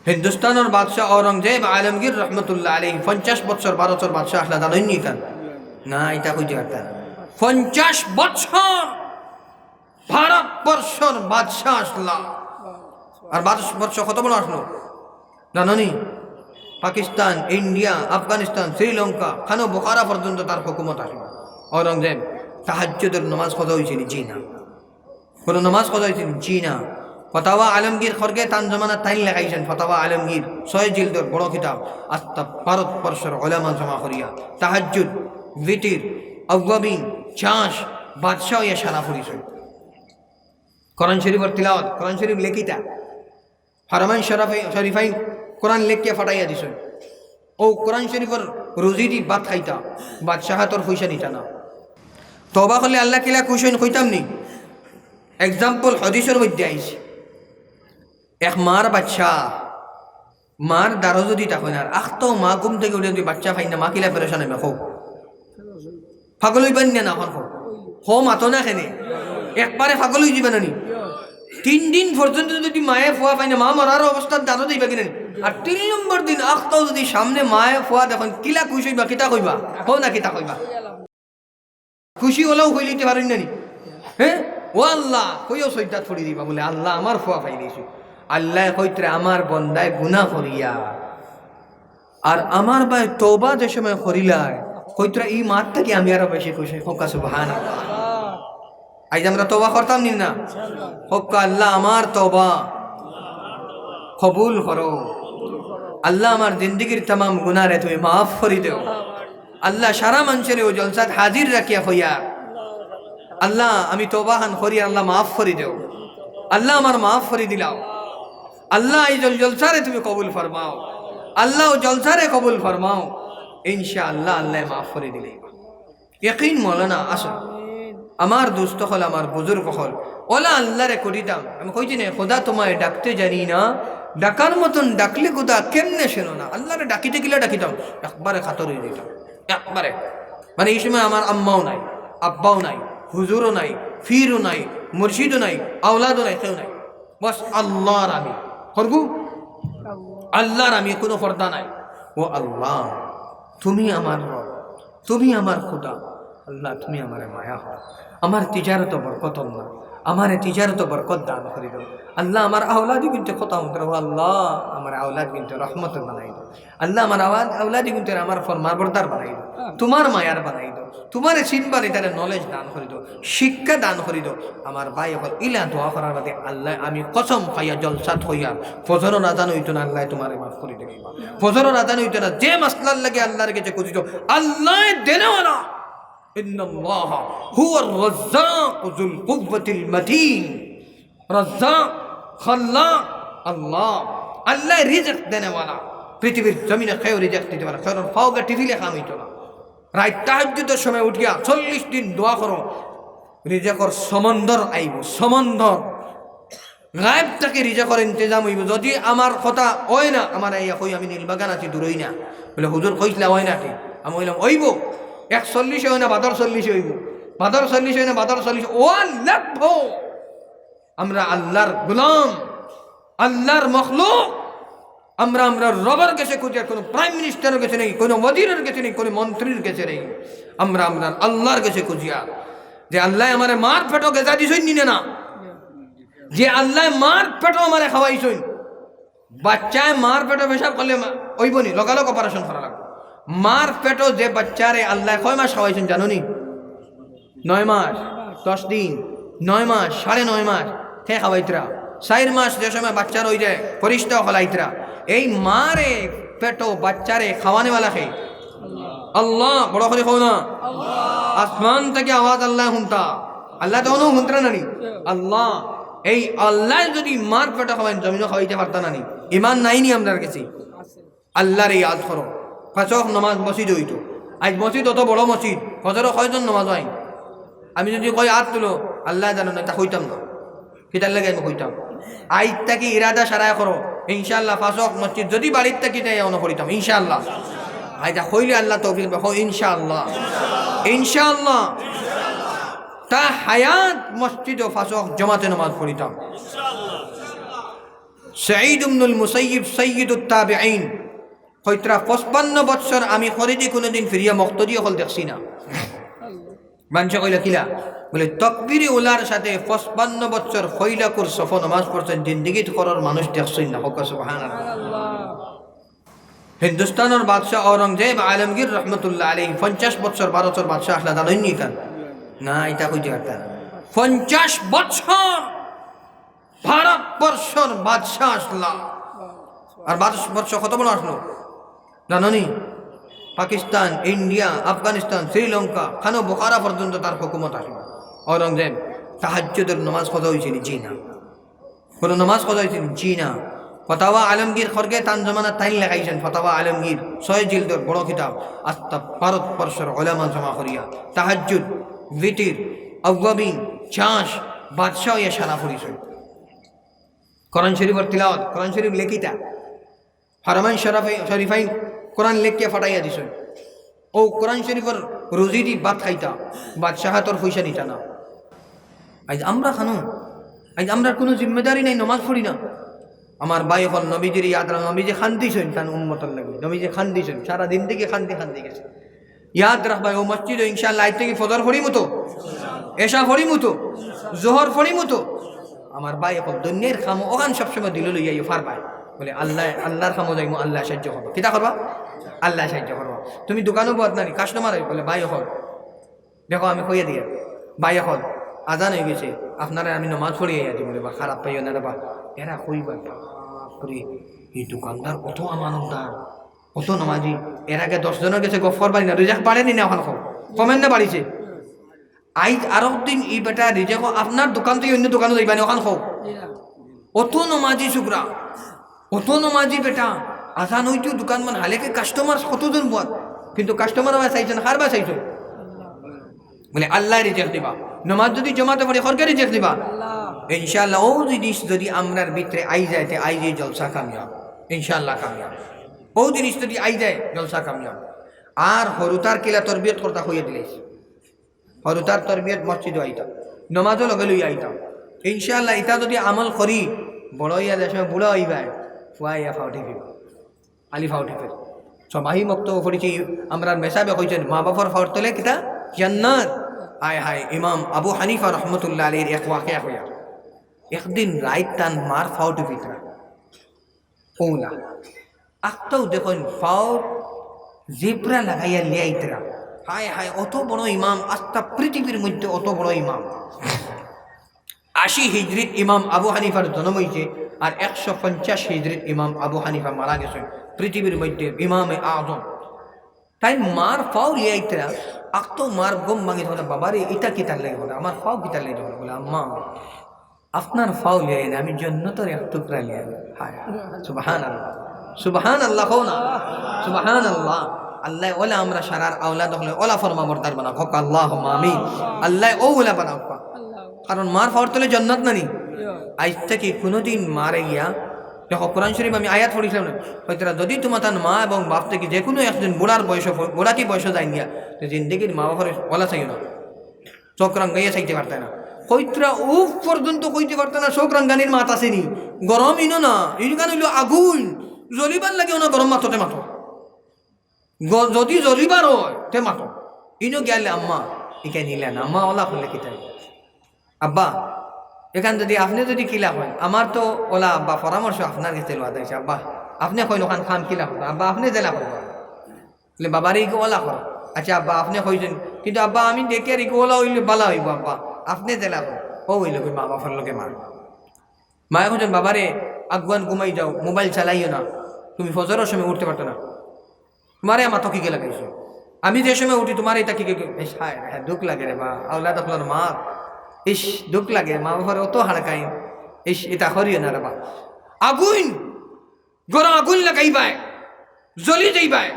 হিন্দুস্তানের বাদশাহ ঔরঙ্গজেব আলমগীর রহমতুল্লাহ আলী 50 বছর ভারতের বাদশাহ আসলা জানেননি কেন না এটা কইতে পারতেন 50 বছর ভারতবর্ষর বাদশাহ আসলা আর 22 বছর কত বড় আসলো জানি পাকিস্তান ইন্ডিয়া আফগানিস্তান শ্রীলঙ্কা খানো বোখারা পর্যন্ত তার হুকুমত আসলো ঔরঙ্গজেব তাহাজ্জুদের নামাজ কত হয়েছিল জি না কোনো নামাজ কত হয়েছিল জি না ফতাওয়া আলমগীর খড়গে তান জমানা তাইন লেখাইছেন ফতাওয়া আলমগীর 6 জিলদের বড় কিতাব আস্তা ভারতবর্ষের উলামা জমা করিয়া তাহাজ্জুদ ভিতির আওয়াবিন চাষ বাদশাহ ইয়া সারা পরিচয় কোরআন শরীফের তিলাওয়াত কোরআন শরীফ লেখিতা হারামাইন শরীফাইন কোরআন লেখিয়া ফাটাইয়া দিছ ও কোরআন শরীফের রোজি দি ভাত খাইতা বাদশাহাতর পয়সা নিতা না তওবা করলে আল্লাহ কিলা খুশি হইন কইতাম নি এক্সাম্পল হাদিসের মধ্যে আইছে এক মার বাচ্চা মার দ্বারো যদি তখন আর আখতো মা ঘুম থেকে উঠে যদি বাচ্চা পাই না মা কিলা পেরেশান হবে খো পাগল হইবেন না এখন খো মাতো না খেনে একবারে পাগল হয়ে যাবে নানি 3 দিন পর্যন্ত যদি মায়ে ফোয়া পাই না মা মরার অবস্থার দাঁড়ো দিবা কিনা আর 3 নম্বর দিন আখতাও যদি সামনে মায়ে ফোয়া দেখুন কিলা খুশি হইবা কিতা কইবা হো না কিতা কইবা খুশি হলেও হইলিতে পারেন নানি হ্যাঁ ও আল্লাহ কইও সৈদাত ফড়ি দিবা বলে আল্লাহ আমার ফোয়া পাই দিয়েছি আল্লাহ কইত্রে আমার বন্দায় গুনাহ করিয়া আর আমার ভাই তওবা যে সময় করিলায় কইত্রে এই মাত থেকে আমি আরো বেশি খুশি হোক সুবহানাল্লাহ আজ আমরা তওবা করতাম নি না হোক আল্লাহ আমার তওবা কবুল করো আল্লাহ আমার জিন্দগির तमाम গুনাহরে তুমি maaf করে দাও আল্লাহ সারা মানুষের ও জলসাত হাজির রাখিয়া হইয়া আল্লাহ আমি তওবা হান করি আল্লাহ maaf করে দাও আল্লাহ আমার maaf করে দিলাও আল্লাহ এই জলসারে তুমি কবুল ফরমাও আল্লাহ জলসারে কবুল ফরমাও ইনশাআল্লাহ আল্লাহ maaf করে দিলে ইয়াকিন মাওলানা আসল আমার দোস্ত হল আমার বুজুর্গ হল ওলা আল্লাহরে করিতাম আমি কইছি না খোদা তোমায় ডাকতে জানি না ডাকার মতন ডাকলে খোদা কেমনে শোনো না আল্লাহরে ডাকিতে গেলে ডাকিতাম একবারে খাতর হয়ে দিতাম একবারে মানে এই সময় আমার আম্মাও নাই আব্বাও নাই হুজুরও নাই ফিরও নাই মুর্শিদও নাই আওলাদও নাই কেউ নাই বস আল্লাহর আমি করবো আল্লাহর আমি কোনো পর্দা নাই ও আল্লাহ তুমি আমার রব তুমি আমার খোদা আল্লাহ তুমি আমার মায়া হও আমার তিজারত বরকত না আমার তিজারত বরকত দান করে দাও আল্লাহ আমার আওলাদি কিন্তু খতম করো আল্লাহ আমার আওলাদ কিন্তু রহমত বানাই দাও আল্লাহ আমার আওলাদি কিন্তু আমার ফরমাবরদার বানাই দাও তোমার মায়ার বানাই দাও তোমার চিনবার এটারে নলেজ দান করে দাও শিক্ষা দান করে দাও আমার ভাই হল ইলা দোয়া করার বাদে আল্লাহ আমি কসম খাইয়া জলসাত হইয়া ফজরও আজান হইতো না আল্লাহ তোমার মাফ করে দেবে ফজরও আজান হইতো না যে মাসলার লাগে আল্লাহর কাছে খুঁজিত আল্লাহ দেনেওয়ালা إن الله هو الرزاق ذو القوة المتين رزاق خلاق الله الله رزق দেনে वाला পৃথিবীর জমিনে কেউ রিজিক দিতে পারে কারণ ফাওগা টিভিলে খামিতো না রাত তাহাজ্জুদের সময় উঠিয়া 40 দিন দোয়া করো রিজিকর সমন্দর আইব সমন্দর গায়েব থেকে রিজিকর ইন্তজাম হইব যদি আমার কথা হয় না আমার আইয়া কই আমি নীলবাগান আছি দূরই না বলে হুজুর কইছলা হয় না ঠিক আমি বললাম হইব 140 হয় না বাদর 40 হইব বাদর 40 হয় না বাদর 40 ওয়ান লাভ আমরা আল্লাহর গোলাম আল্লাহর মখলুক আমরা রবের কাছে খুঁজি কোনো প্রাইম মিনিস্টারের কাছে নেই কোনো ওয়াজিরের কাছে নেই কোনো মন্ত্রীর কাছে নেই আমরা আল্লাহর কাছে খুঁজিয়া যে আল্লাহ আমারে মার পেটো গেজা দিছই নিনে না যে আল্লাহ মার পেটো আমারে খাওয়াইছই বাচ্চায় মার পেটো পেশাব করলে ওইবনি লগালগ অপারেশন করা লাগবে মার পেটো যে বাচ্চারে আল্লাহ কয় মাস খাওয়াইছেন জানো নি 9 মাস 10 দিন 9 মাস 9.5 মাস হে খাওয়াইতরা 4 মাস যে সময় বাচ্চার হয়ে যায় ফরিস্তা হলাইতরা এই মারে পেটো বাচ্চারে খাওয়ানেওয়ালা কে আল্লাহ বড় করে কও না আসমান থেকে আওয়াজ আল্লাহ শুনতা আল্লাহ তো শুনতরা নানি আল্লাহ এই আল্লাহ যদি মার পেটো খাওয়াইন জমিনও খাওয়াইতে পারতা নানি ইমান নাইনি আমরার কাছে আল্লাহরে ইয়াদ করো ফাঁসক নমাজ মসজিদ হইতো আজ মসজিদ অত বড় মসজিদ ফজরও কয়জন নমাজ হয় আমি যদি কই হাত তুলো আল্লাহ জানো না তা কইতাম না সেটার লাগে আমি কইতাম আজ থেকে ইরাদা সারায় করো ইনশাআল্লাহ ফাঁসক মসজিদ যদি বাড়ির থেকে তাই অন করিতাম ইনশাআল্লাহ আইটা কইলে আল্লাহ তৌফিক দেখো ইনশাআল্লাহ ইনশাআল্লাহ তা হায়াত মসজিদ ও ফাঁসক জমাতে নমাজ পড়িতাম সাঈদ ইবনুল মুসাইয়িব সাইয়্যিদুত তাবিঈন কইতরা 55 বছর আমি খরিদি কোনোদিন ফিরিয়া মুক্তদি হল দেখছি না। বাঞ্চা কইলা কিলা বলে তাকবীরে উলার সাথে 55 বছর ফয়লাকুর সফ নামাজ পড়ছেন জিন্দেগিত করার মানুষ দেখছেন না। হোক সুবহানাল্লাহ। হিন্দুস্তানের বাদশাহ ঔরঙ্গজেব আলমগীর রহমতুল্লাহ আলাইহি 50 বছর ভারতের বাদশাহ আসলা জানেন নি কান না এটা কইতে পারতা 50 বছর ভারতবর্ষের বাদশাহ আসলা। আর ভারতবর্ষ কত বড় আসলো জানি? পাকিস্তান, ইন্ডিয়া, আফগানিস্তান, শ্রীলঙ্কা, খানো বুখারা পর্যন্ত তার হুকুমত আসলো। ঔরঙ্গজেব তাহাজ্জুদের নামাজ কত হয়েছিল? জি না। কোনো নামাজ কত হয়েছিল? জি না। ফতাওয়া আলমগীর খড়গে তান জমানা তাইন লেখাইছেন। ফতাওয়া আলমগীর 6 জিলদের বড় কিতাব। আস্তা ভারতবর্ষের ওলামা জমা করিয়া তাহাজ্জুদ, বিতির, আওয়াবিন, চাষ বাদশাহ ইয়া সারা পরিচয়। কোরআন শরীফের তিলাওয়াত, কোরআন শরীফ লেখিতা হারামাইন শরীফাইন কোরআন লেখিয়া ফাটাইয়া দিছেন। ও কোরআন শরীফের রোজি দি ভাত খাইতা, বাদশাহাতর পয়সা নিতা না। আজ আমরা খানো, আজ আমরা কোনো জিম্মেদারি নাই, নমাজ পড়ি না। আমার ভাই হল নবীজির ইয়াদ রাখ, নবীজি খান দিয়েছেন তান উম্মতর লাগে, নবীজি খান দিয়েছেন সারা দিন থেকে খান্দি গেছে। ইয়াদ রাখ ভাই, ও মসজিদ ইনশাআল্লাহ আজ থেকে ফজর ফড়ি মতো, এশা ফড়ি মতো, জোহর ফড়ি মতো। আমার ভাই হল দুনিয়ার খামো ওখান সবসময় দিল লইয়া ফার পায় বলে আল্লাহর খামো যাইমো, আল্লাহ সাহায্য করবো। কিতা করবা? আল্লাহ সাহায্য করবো। তুমি দোকানও বদনারি কাস্টমার বলে ভাই হল দেখো আমি কইয়া দিয়া ভাই হল আজান হয়ে গেছে, আপনারা আমি নমাজ পড়িয়ে যাচ্ছি বলে বা খারাপ পাইও না রে বা এরা কইবা এই দোকানদার কত আমানতদার, কত নমাজি। এর আগে 10 জনের গেছে গফর বাড়ি না রিজাক বাড়েনি না, ওখান কমেন না বাড়িছে। আইজ আরো দিন এই বেটা রিজাক আপনার দোকান থেকে অন্য দোকানে যাইবানি ওখান খাও। অত নমাজি শুক্রা, অত নমাজি বেটা আসান হইতো দোকান মান হালেকে কাস্টমার কতজন বল, কিন্তু কাস্টমার আবার চাইছেন হার বা চাইছো বলে আল্লাহ রিজেক্ট দিবা। নমাজ যদি জমাতে পারি খরকে রিজেক্ট দিবা ইনশাআল্লাহ। ও জিনিস যদি আমরার ভিতরে আই যায় তে আই যে জলসা কামিয়াব ইনশাআল্লাহ কামিয়াব। ও জিনিস যদি আই যায় জলসা কামিয়াব। আর হরুতার কিলা তরবিয়ত করতা হইয়া দিলেছ, হরুতার তরবিয়ত মসজিদও আইতাম, নমাজও লগে লই আইতাম ইনশাআল্লাহ। ইটা যদি আমল করি বড় ইয়া দেশ বুড়া হইবাই ফুয়াইয়া ফাউটি ফির আলি ফাউটি ফির সবাই মুক্ত করেছি। আমরা মেসাবে কইছেন মা বাবার ফাউট তোলে কিতা জান্নাত। আয় হায় ইমাম আবু হানিফা রহমতুল্লাহ আলাইহির এক ওয়াকিয়া হইয়া একদিন রাইত তান মার ফাউটি ফিতরা ওলা আক্তাও দেখুন ফাউট জিব্রা লাগাইয়া লিয়াইতরা। হায় হায় অত বড় ইমাম, আস্তা পৃথিবীর মধ্যে অত বড় ইমাম। 80 হিজরিত ইমাম আবু হানিফার জন্ম হয়েছে আর 150 হিজরিত ইমাম আবু হানিফা মারা গেছেন। পৃথিবীর মধ্যে ইমামে আজম। তাই মার ফাও লিয়াইতরা আক্তো মার গম ভাঙি বলে বাবারে এটা কিতার লেগে বলে আমার ফাও কিতার লেগে বলে আম্মা আপনার ফাও লিয়ে না আমি জান্নাতের এক টুকরা লিয়ে। হায় সুবহানাল্লাহ, সুবহানাল্লাহ কও না সুবহানাল্লাহ। আল্লাহ ওলা আমরা সারার আওলাদ হলে ওলা ফরমা বর্দার বানাও হক আল্লাহুম্মা আমিন। আল্লাহ ও ওলা বানাও, কারণ মার ফাওয়ার তলে জান্নাত নানি। আজ থেকে কোনোদিন মারে গিয়া দেখো কোরআন শরীফ আমি আয়াত পড়িছিলাম না হয়তোরা যদি তোমার তার মা এবং বাপ থেকে যে কোনো একজন বুড়ার বয়স বুড়াটি বয়স যায় গিয়া তো জিন্দগির মা বাবার ওলা চাইও না, চোখ রাঙ্গাইয়া চাইতে পারতে না। হইতরা উফ পর্যন্ত কইতে পারত না চোখ রাঙ্গানির মাত আসেনি। গরম ইনো না ইনকান হইল আগুন জ্বলিবার লাগেও না, গরম মাথতে মাথো যদি জ্বলিবার হয় তে মাথো ইনো গেলে আম্মা ইকে নিলেন আম্মা ওলা করলে কিতাই আব্বা এখান যদি আপনি যদি কিলা হয় আমার তো ওলা আব্বা পরামর্শ আপনার কাছে লোয়া দিয়েছে। আব্বা আপনি কইন ওখান খাম কিলা করবো, আব্বা আপনি জেলা করবো বলে বাবার ইকে ওলা করো। আচ্ছা আব্বা আপনি কইছেন কিন্তু আব্বা আমি দেখে আর ইকে ওলা হইলে বালা হইব, আব্বা আপনি জেলা করো। ও হইল মা বাবার লোকে মার মায়ে কইছেন বাবারে আগুয়ান ঘুমাই যাও, মোবাইল চালাইও না, তুমি ফজরের সময় উঠতে পারতো না, তোমারে আমার তো কিকে লাগাইছো, আমি যে সময় উঠি তোমার এটা কিকে হ্যাঁ দুঃখ লাগে রে বা আল্লাহ আপনার মা ইস দুঃখ লাগে মা বাবার অত হাড়কাই ইস এটা করিও না রে বা। আগুন গরম আগুন লাগাইবাই জ্বলি যাইবাই